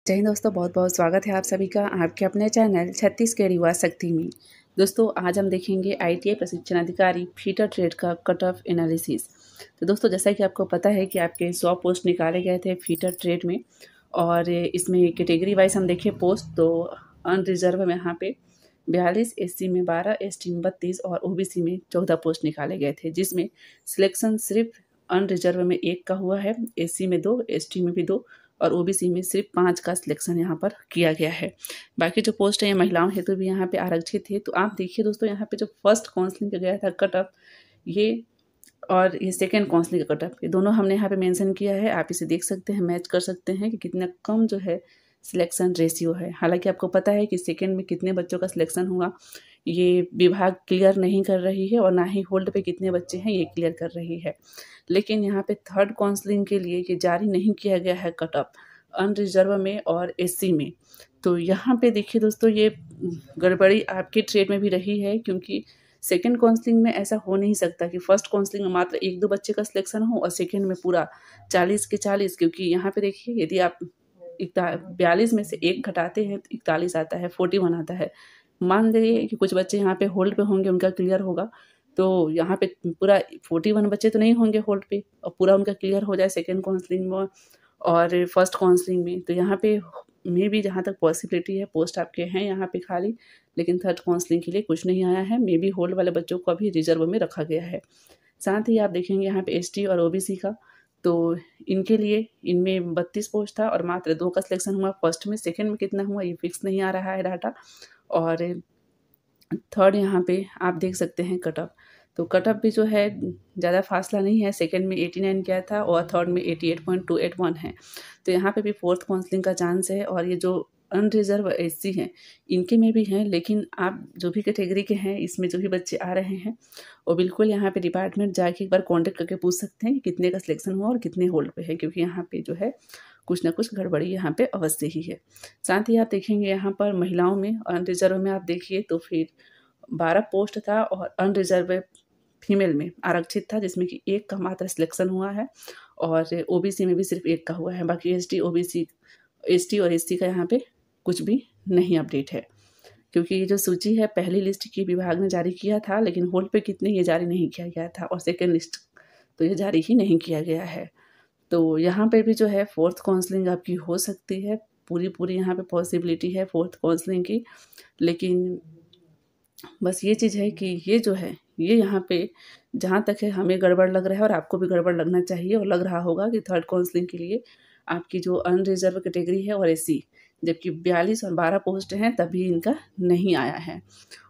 जय हिंद दोस्तों, बहुत बहुत स्वागत है आप सभी का आपके अपने चैनल छत्तीसगढ़ युवा शक्ति में। दोस्तों आज हम देखेंगे ITI प्रशिक्षण अधिकारी फीटर ट्रेड का कट ऑफ एनालिसिस। तो दोस्तों जैसा कि आपको पता है कि आपके 100 पोस्ट निकाले गए थे फीटर ट्रेड में, और इसमें कैटेगरी वाइज हम देखें पोस्ट तो अनरिजर्व में यहाँ पे 42, SC में 12, ST में 32 और OBC में 14 पोस्ट निकाले गए थे, जिसमें सिलेक्शन सिर्फ अनरिजर्व में 1 का हुआ है, SC में 2, ST में भी 2 और OBC में सिर्फ 5 का सिलेक्शन यहाँ पर किया गया है। बाकी जो पोस्ट है ये महिलाओं हेतु भी यहाँ पे आरक्षित है। तो आप देखिए दोस्तों, यहाँ पे जो फर्स्ट काउंसलिंग का गया था कट ऑफ, ये और ये सेकेंड काउंसलिंग का कट ऑफ, ये दोनों हमने यहाँ पे मेंशन किया है। आप इसे देख सकते हैं, मैच कर सकते हैं कि कितना कम जो है सिलेक्शन रेशियो है। हालांकि आपको पता है कि सेकेंड में कितने बच्चों का सिलेक्शन हुआ ये विभाग क्लियर नहीं कर रही है, और ना ही होल्ड पे कितने बच्चे हैं ये क्लियर कर रही है। लेकिन यहाँ पे थर्ड काउंसलिंग के लिए ये जारी नहीं किया गया है कट ऑफ अनरिजर्व में और SC में। तो यहाँ पे देखिए दोस्तों, ये गड़बड़ी आपके ट्रेड में भी रही है, क्योंकि सेकेंड काउंसलिंग में ऐसा हो नहीं सकता कि फर्स्ट काउंसलिंग में मात्र 1-2 बच्चे का सिलेक्शन हो और सेकेंड में पूरा 40 के 40। क्योंकि यहाँ पे देखिए, यदि आप 42 में से 1 घटाते हैं तो 41 आता है, 41 आता है। मान लीजिए कि कुछ बच्चे यहाँ पे होल्ड पे होंगे, उनका क्लियर होगा, तो यहाँ पे पूरा 41 बच्चे तो नहीं होंगे होल्ड पे, और पूरा उनका क्लियर हो जाए सेकेंड काउंसलिंग में और फर्स्ट काउंसलिंग में। तो यहाँ पे में भी जहाँ तक पॉसिबिलिटी है, पोस्ट आपके हैं यहाँ पे खाली, लेकिन थर्ड काउंसलिंग के लिए कुछ नहीं आया है। मे बी होल्ड वाले बच्चों को अभी रिजर्व में रखा गया है। साथ ही आप देखेंगे यहाँ पे ST और OBC का, तो इनके लिए इनमें 32 पोस्ट था और मात्र 2 का सिलेक्शन हुआ फर्स्ट में। सेकेंड में कितना हुआ ये फिक्स नहीं आ रहा है डाटा। और थर्ड यहाँ पे आप देख सकते हैं कट ऑफ, तो कट ऑफ भी जो है ज़्यादा फासला नहीं है। सेकंड में 89 किया था और थर्ड में 88.281 है। तो यहाँ पे भी फोर्थ काउंसलिंग का चांस है। और ये जो अनरिजर्व SC हैं इनके में भी हैं, लेकिन आप जो भी कैटेगरी के हैं इसमें जो भी बच्चे आ रहे हैं वो बिल्कुल यहाँ पे डिपार्टमेंट जाके एक बार कॉन्टेक्ट करके पूछ सकते हैं कि कितने का सिलेक्शन हुआ और कितने होल्ड पे है, क्योंकि यहाँ पे जो है कुछ ना कुछ गड़बड़ी यहाँ पे अवश्य ही है। साथ ही आप देखेंगे यहाँ पर महिलाओं में अनरिजर्व में आप देखिए तो फिर 12 पोस्ट था और अनरिजर्व फीमेल में आरक्षित था, जिसमें कि 1 का मात्र सिलेक्शन हुआ है और OBC में भी सिर्फ 1 का हुआ है। बाकी ST और SC का यहाँ पे कुछ भी नहीं अपडेट है, क्योंकि ये जो सूची है पहली लिस्ट की विभाग ने जारी किया था, लेकिन होल्ड पे कितने ये जारी नहीं किया गया था, और सेकेंड लिस्ट तो ये जारी ही नहीं किया गया है। तो यहाँ पे भी जो है फोर्थ काउंसलिंग आपकी हो सकती है, पूरी यहाँ पे पॉसिबिलिटी है फोर्थ काउंसलिंग की। लेकिन बस ये चीज़ है कि ये जो है ये यहाँ पे जहाँ तक है हमें गड़बड़ लग रहा है, और आपको भी गड़बड़ लगना चाहिए, और लग रहा होगा कि थर्ड काउंसलिंग के लिए आपकी जो अनरिजर्व कैटेगरी है और SC, जबकि 42 और 12 पोस्ट हैं तभी इनका नहीं आया है।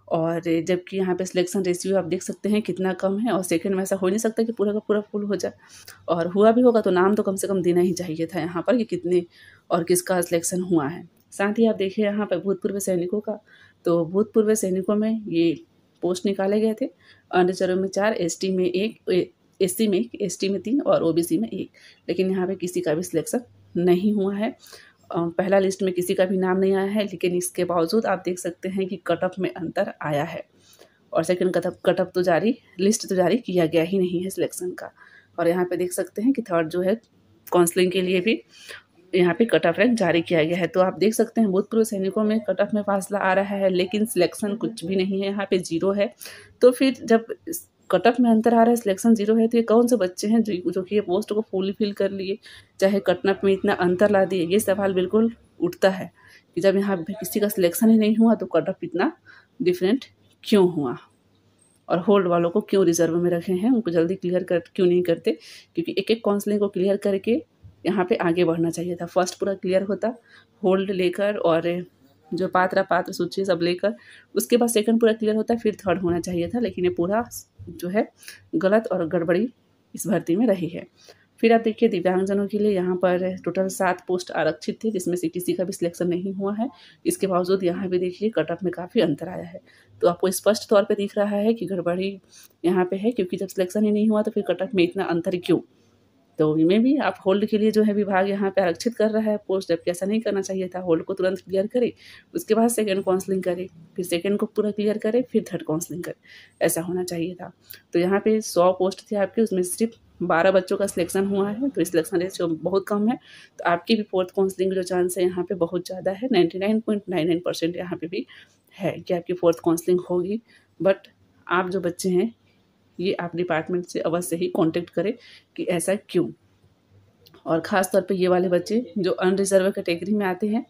और जबकि यहाँ पे सिलेक्शन रेशियो आप देख सकते हैं कितना कम है, और सेकंड में ऐसा हो नहीं सकता कि पूरा का पूरा फुल हो जाए, और हुआ भी होगा तो नाम तो कम से कम देना ही चाहिए था यहाँ पर कि कितने और किसका सिलेक्शन हुआ है। साथ ही आप देखिए यहाँ पर भूतपूर्व सैनिकों का, तो भूतपूर्व सैनिकों में ये पोस्ट निकाले गए थे। अनरिजर्व में 4, ST में 1, SC में 1, ST में 3 और OBC में 1, लेकिन यहाँ पे किसी का भी सिलेक्शन नहीं हुआ है। पहला लिस्ट में किसी का भी नाम नहीं आया है, लेकिन इसके बावजूद आप देख सकते हैं कि कट ऑफ में अंतर आया है, और सेकंड कट ऑफ तो जारी लिस्ट तो जारी किया गया ही नहीं है सिलेक्शन का। और यहाँ पे देख सकते हैं कि थर्ड जो है काउंसलिंग के लिए भी यहाँ पे कट ऑफ रैंक जारी किया गया है। तो आप देख सकते हैं भूतपूर्व सैनिकों में कट ऑफ में फासला आ रहा है, लेकिन सिलेक्शन कुछ भी नहीं है, यहाँ पे 0 है। तो फिर जब कट ऑफ में अंतर आ रहा है, सिलेक्शन 0 है, तो ये कौन से बच्चे हैं जो कि ये पोस्ट को फुल फिल कर लिए, चाहे कट ऑफ में इतना अंतर ला दिए? ये सवाल बिल्कुल उठता है कि जब यहाँ पे किसी का सिलेक्शन ही नहीं हुआ तो कट ऑफ इतना डिफरेंट क्यों हुआ, और होल्ड वालों को क्यों रिजर्व में रखे हैं, उनको जल्दी क्लियर कर क्यों नहीं करते? क्योंकि एक एक काउंसलिंग को क्लियर करके यहाँ पे आगे बढ़ना चाहिए था। फर्स्ट पूरा क्लियर होता होल्ड लेकर और जो पात्र सूची सब लेकर, उसके बाद सेकंड पूरा क्लियर होता, फिर थर्ड होना चाहिए था। लेकिन ये पूरा जो है गलत और गड़बड़ी इस भर्ती में रही है। फिर आप देखिए दिव्यांगजनों के लिए यहाँ पर टोटल 7 पोस्ट आरक्षित थे, जिसमें से किसी का भी सिलेक्शन नहीं हुआ है। इसके बावजूद यहाँ भी देखिए कट ऑफ में काफ़ी अंतर आया है। तो आपको स्पष्ट तौर पे दिख रहा है कि गड़बड़ी यहाँ पे है, क्योंकि जब सिलेक्शन ही नहीं हुआ तो फिर कट ऑफ में इतना अंतर क्यों? तो इनमें भी आप होल्ड के लिए जो है विभाग यहाँ पे आरक्षित कर रहा है पोस्ट, जबकि ऐसा नहीं करना चाहिए था। होल्ड को तुरंत क्लियर करे, उसके बाद सेकंड काउंसलिंग करे, फिर सेकंड को पूरा क्लियर करे, फिर थर्ड काउंसलिंग करे, ऐसा होना चाहिए था। तो यहाँ पे 100 पोस्ट थे आपके, उसमें सिर्फ 12 बच्चों का सिलेक्शन हुआ है, तो सिलेक्शन रेशियो बहुत कम है। तो आपकी भी फोर्थ काउंसलिंग जो चांस है यहाँ पे बहुत ज़्यादा है, 99.99% यहाँ पे भी है कि आपकी फोर्थ काउंसलिंग होगी। बट आप जो बच्चे हैं ये आप डिपार्टमेंट से अवश्य ही कांटेक्ट करें कि ऐसा क्यों। और ख़ास तौर पे ये वाले बच्चे जो अनरिजर्व कैटेगरी में आते हैं,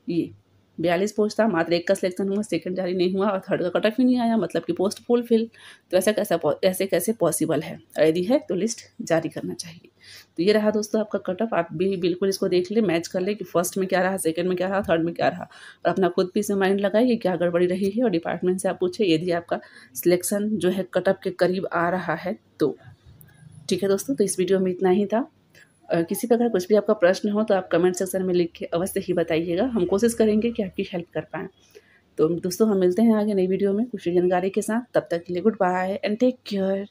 ये 42 पोस्ट था, मात्र 1 का सिलेक्शन हुआ, सेकंड जारी नहीं हुआ और थर्ड का कट ऑफ ही नहीं आया, मतलब कि पोस्ट फुलफिल। तो ऐसे कैसे पॉसिबल है? यदि है तो लिस्ट जारी करना चाहिए। तो ये रहा दोस्तों आपका कट ऑफ। आप भी बिल्कुल इसको देख लें, मैच कर लें कि फर्स्ट में क्या रहा, सेकंड में क्या रहा, थर्ड में क्या रहा, और अपना खुद पीस में माइंड लगाइए क्या गड़बड़ी रही है। और डिपार्टमेंट से आप पूछे यदि आपका सिलेक्शन जो है कट ऑफ के करीब आ रहा है तो। ठीक है दोस्तों, तो इस वीडियो में इतना ही था। किसी प्रकार कुछ भी आपका प्रश्न हो तो आप कमेंट सेक्शन में लिख के अवश्य ही बताइएगा, हम कोशिश करेंगे कि आपकी हेल्प कर पाएँ। तो दोस्तों हम मिलते हैं आगे नई वीडियो में कुछ जानकारी के साथ, तब तक के लिए goodbye and take care.